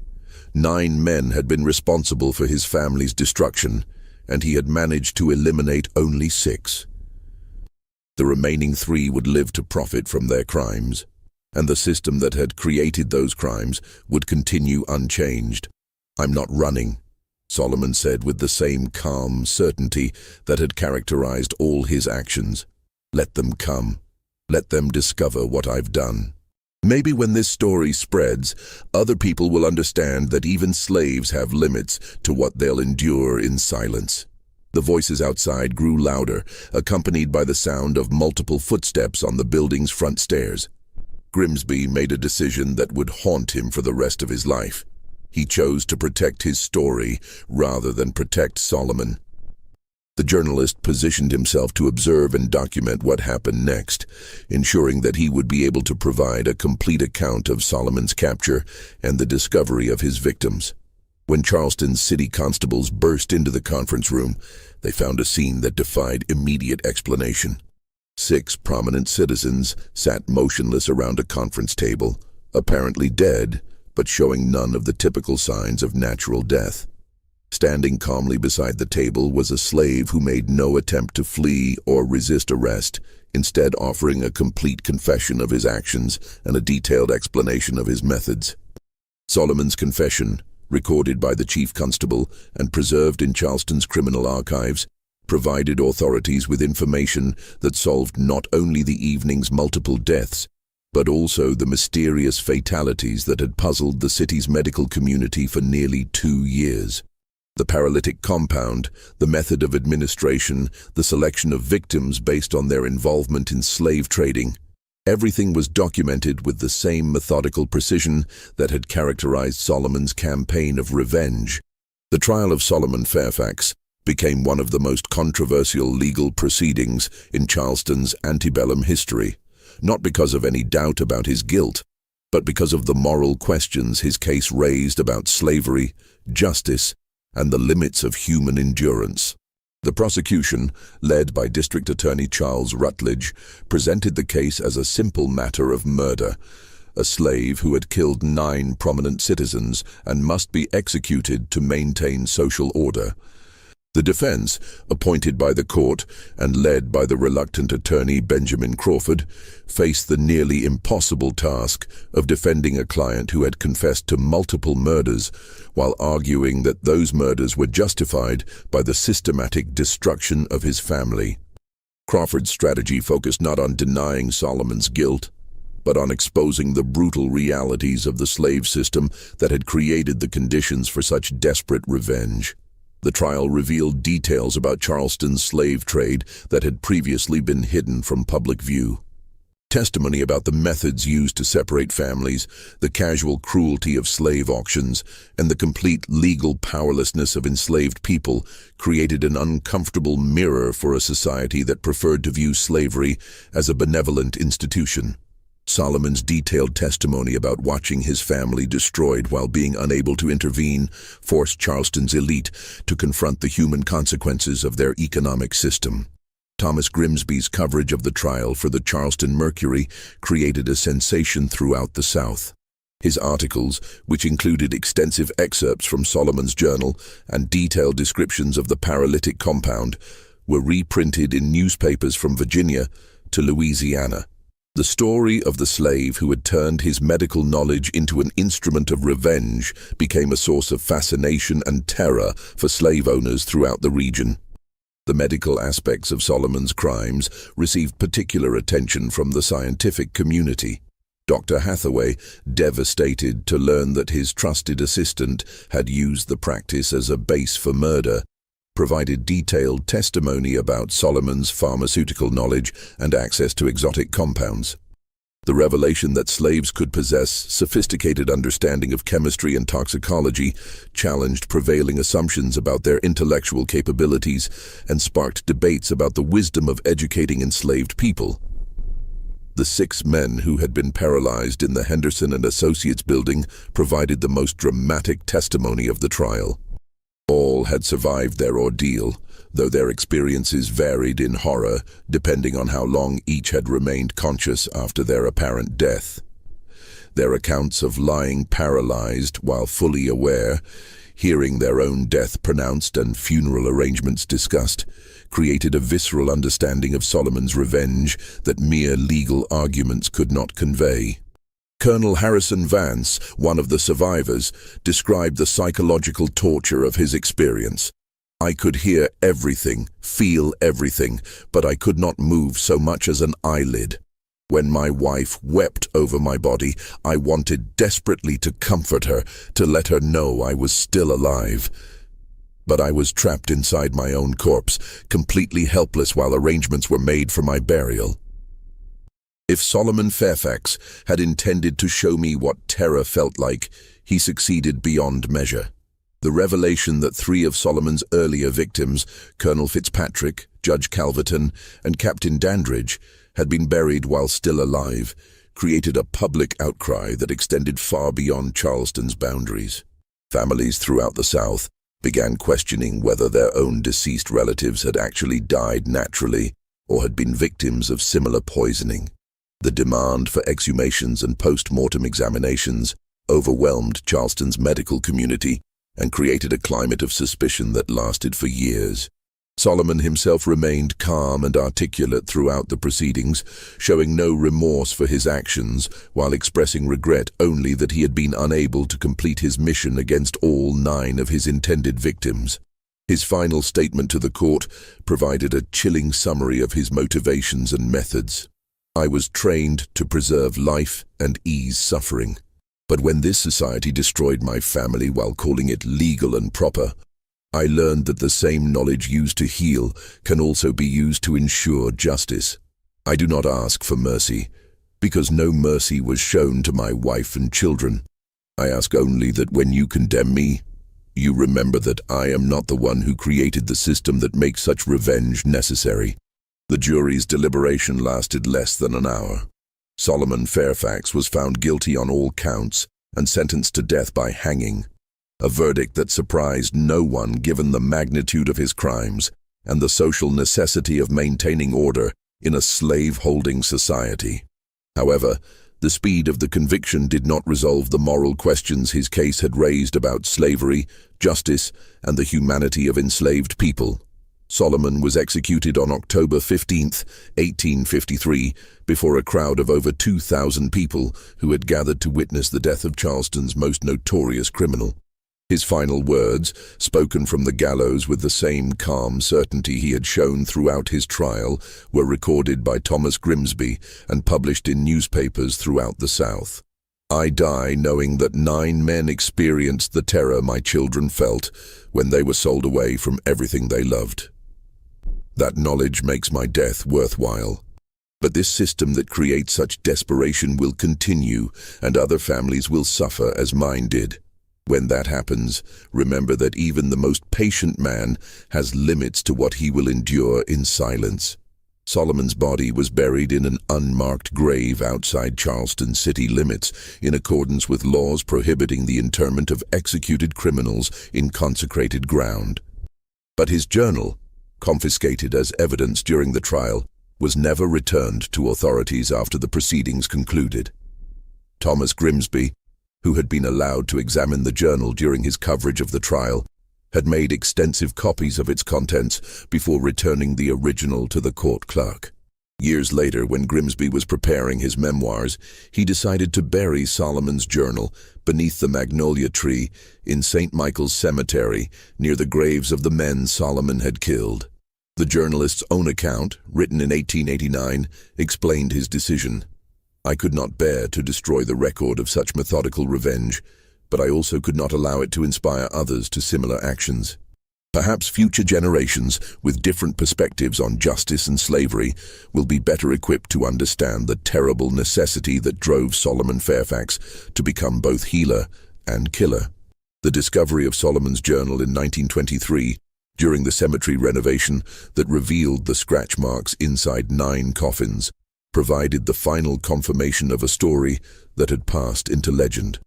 9 men had been responsible for his family's destruction, and he had managed to eliminate only 6. The remaining 3 would live to profit from their crimes, and the system that had created those crimes would continue unchanged. "I'm not running," Solomon said with the same calm certainty that had characterized all his actions. "Let them come. Let them discover what I've done. Maybe when this story spreads, other people will understand that even slaves have limits to what they'll endure in silence." The voices outside grew louder, accompanied by the sound of multiple footsteps on the building's front stairs. Grimsby made a decision that would haunt him for the rest of his life. He chose to protect his story rather than protect Solomon. The journalist positioned himself to observe and document what happened next, ensuring that he would be able to provide a complete account of Solomon's capture and the discovery of his victims. When Charleston's city constables burst into the conference room, they found a scene that defied immediate explanation. 6 prominent citizens sat motionless around a conference table, apparently dead, but showing none of the typical signs of natural death. Standing calmly beside the table was a slave who made no attempt to flee or resist arrest, instead offering a complete confession of his actions and a detailed explanation of his methods. Solomon's confession, recorded by the chief constable and preserved in Charleston's criminal archives, provided authorities with information that solved not only the evening's multiple deaths, but also the mysterious fatalities that had puzzled the city's medical community for nearly 2 years. The paralytic compound, the method of administration, the selection of victims based on their involvement in slave trading, everything was documented with the same methodical precision that had characterized Solomon's campaign of revenge. The trial of Solomon Fairfax became one of the most controversial legal proceedings in Charleston's antebellum history, not because of any doubt about his guilt, but because of the moral questions his case raised about slavery, justice, and the limits of human endurance. The prosecution, led by District Attorney Charles Rutledge, presented the case as a simple matter of murder, a slave who had killed 9 prominent citizens and must be executed to maintain social order. The defense, appointed by the court and led by the reluctant attorney Benjamin Crawford, faced the nearly impossible task of defending a client who had confessed to multiple murders while arguing that those murders were justified by the systematic destruction of his family. Crawford's strategy focused not on denying Solomon's guilt, but on exposing the brutal realities of the slave system that had created the conditions for such desperate revenge. The trial revealed details about Charleston's slave trade that had previously been hidden from public view. Testimony about the methods used to separate families, the casual cruelty of slave auctions, and the complete legal powerlessness of enslaved people created an uncomfortable mirror for a society that preferred to view slavery as a benevolent institution. Solomon's detailed testimony about watching his family destroyed while being unable to intervene forced Charleston's elite to confront the human consequences of their economic system. Thomas Grimsby's coverage of the trial for the Charleston Mercury created a sensation throughout the South. His articles, which included extensive excerpts from Solomon's journal and detailed descriptions of the paralytic compound, were reprinted in newspapers from Virginia to Louisiana. The story of the slave who had turned his medical knowledge into an instrument of revenge became a source of fascination and terror for slave owners throughout the region. The medical aspects of Solomon's crimes received particular attention from the scientific community. Dr. Hathaway, devastated to learn that his trusted assistant had used the practice as a base for murder, provided detailed testimony about Solomon's pharmaceutical knowledge and access to exotic compounds. The revelation that slaves could possess sophisticated understanding of chemistry and toxicology challenged prevailing assumptions about their intellectual capabilities and sparked debates about the wisdom of educating enslaved people. The 6 men who had been paralyzed in the Henderson and Associates building provided the most dramatic testimony of the trial. All had survived their ordeal, though their experiences varied in horror depending on how long each had remained conscious after their apparent death. Their accounts of lying paralyzed while fully aware, hearing their own death pronounced and funeral arrangements discussed, created a visceral understanding of Solomon's revenge that mere legal arguments could not convey. Colonel Harrison Vance, one of the survivors, described the psychological torture of his experience. "I could hear everything, feel everything, but I could not move so much as an eyelid. When my wife wept over my body, I wanted desperately to comfort her, to let her know I was still alive. But I was trapped inside my own corpse, completely helpless while arrangements were made for my burial." If Solomon Fairfax had intended to show me what terror felt like, he succeeded beyond measure. The revelation that 3 of Solomon's earlier victims, Colonel Fitzpatrick, Judge Calverton, and Captain Dandridge, had been buried while still alive, created a public outcry that extended far beyond Charleston's boundaries. Families throughout the South began questioning whether their own deceased relatives had actually died naturally or had been victims of similar poisoning. The demand for exhumations and post-mortem examinations overwhelmed Charleston's medical community and created a climate of suspicion that lasted for years. Solomon himself remained calm and articulate throughout the proceedings, showing no remorse for his actions, while expressing regret only that he had been unable to complete his mission against all 9 of his intended victims. His final statement to the court provided a chilling summary of his motivations and methods. "I was trained to preserve life and ease suffering. But when this society destroyed my family while calling it legal and proper, I learned that the same knowledge used to heal can also be used to ensure justice. I do not ask for mercy, because no mercy was shown to my wife and children. I ask only that when you condemn me, you remember that I am not the one who created the system that makes such revenge necessary." The jury's deliberation lasted less than an hour. Solomon Fairfax was found guilty on all counts and sentenced to death by hanging, a verdict that surprised no one given the magnitude of his crimes and the social necessity of maintaining order in a slave-holding society. However, the speed of the conviction did not resolve the moral questions his case had raised about slavery, justice, and the humanity of enslaved people. Solomon was executed on October 15, 1853, before a crowd of over 2,000 people who had gathered to witness the death of Charleston's most notorious criminal. His final words, spoken from the gallows with the same calm certainty he had shown throughout his trial, were recorded by Thomas Grimsby and published in newspapers throughout the South. "I die knowing that 9 men experienced the terror my children felt when they were sold away from everything they loved. That knowledge makes my death worthwhile. But this system that creates such desperation will continue, and other families will suffer as mine did. When that happens, remember that even the most patient man has limits to what he will endure in silence." Solomon's body was buried in an unmarked grave outside Charleston city limits, in accordance with laws prohibiting the interment of executed criminals in consecrated ground. But his journal, confiscated as evidence during the trial, was never returned to authorities after the proceedings concluded. Thomas Grimsby, who had been allowed to examine the journal during his coverage of the trial, had made extensive copies of its contents before returning the original to the court clerk. Years later, when Grimsby was preparing his memoirs, he decided to bury Solomon's journal beneath the magnolia tree in St. Michael's Cemetery, near the graves of the men Solomon had killed. The journalist's own account, written in 1889, explained his decision. "I could not bear to destroy the record of such methodical revenge, but I also could not allow it to inspire others to similar actions. Perhaps future generations, with different perspectives on justice and slavery, will be better equipped to understand the terrible necessity that drove Solomon Fairfax to become both healer and killer." The discovery of Solomon's journal in 1923, during the cemetery renovation that revealed the scratch marks inside 9 coffins, provided the final confirmation of a story that had passed into legend.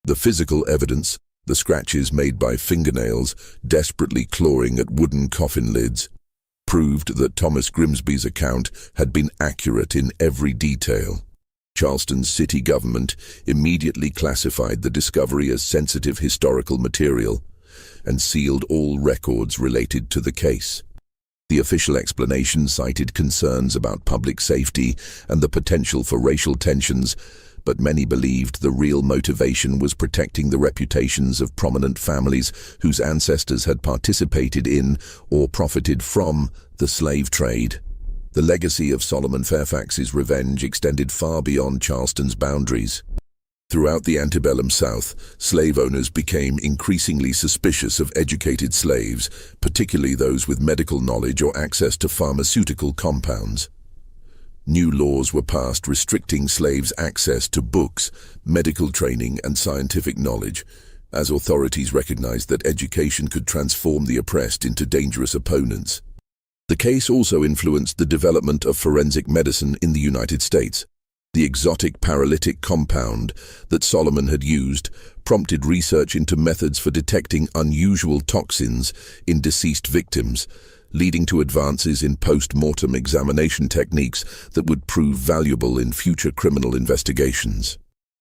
The physical evidence, the scratches made by fingernails desperately clawing at wooden coffin lids, proved that Thomas Grimsby's account had been accurate in every detail. Charleston's city government immediately classified the discovery as sensitive historical material and sealed all records related to the case. The official explanation cited concerns about public safety and the potential for racial tensions, but many believed the real motivation was protecting the reputations of prominent families whose ancestors had participated in or profited from the slave trade. The legacy of Solomon Fairfax's revenge extended far beyond Charleston's boundaries. Throughout the antebellum South, slave owners became increasingly suspicious of educated slaves, particularly those with medical knowledge or access to pharmaceutical compounds. New laws were passed restricting slaves' access to books, medical training, and scientific knowledge, as authorities recognized that education could transform the oppressed into dangerous opponents. The case also influenced the development of forensic medicine in the United States. The exotic paralytic compound that Solomon had used prompted research into methods for detecting unusual toxins in deceased victims, leading to advances in post-mortem examination techniques that would prove valuable in future criminal investigations.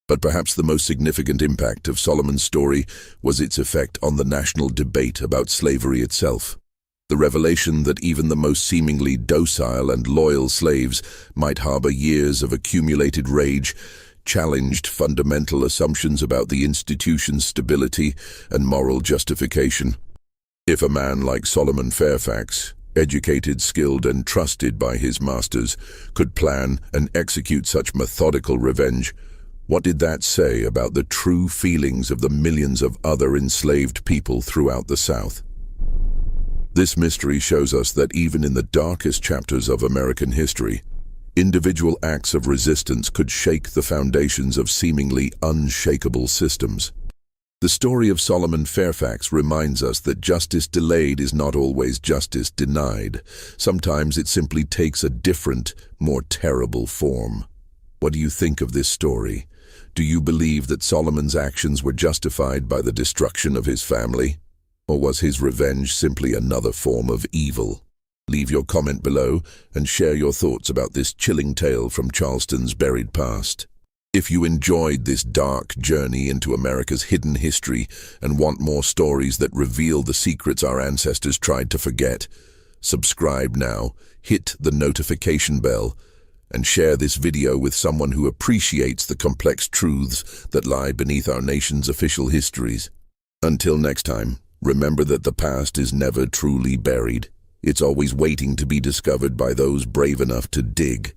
But perhaps the most significant impact of Solomon's story was its effect on the national debate about slavery itself. The revelation that even the most seemingly docile and loyal slaves might harbor years of accumulated rage challenged fundamental assumptions about the institution's stability and moral justification. If a man like Solomon Fairfax, educated, skilled, and trusted by his masters, could plan and execute such methodical revenge, what did that say about the true feelings of the millions of other enslaved people throughout the South? This mystery shows us that even in the darkest chapters of American history, individual acts of resistance could shake the foundations of seemingly unshakable systems. The story of Solomon Fairfax reminds us that justice delayed is not always justice denied. Sometimes it simply takes a different, more terrible form. What do you think of this story? Do you believe that Solomon's actions were justified by the destruction of his family? Or was his revenge simply another form of evil? Leave your comment below and share your thoughts about this chilling tale from Charleston's buried past. If you enjoyed this dark journey into America's hidden history and want more stories that reveal the secrets our ancestors tried to forget, subscribe now, hit the notification bell, and share this video with someone who appreciates the complex truths that lie beneath our nation's official histories. Until next time, remember that the past is never truly buried. It's always waiting to be discovered by those brave enough to dig.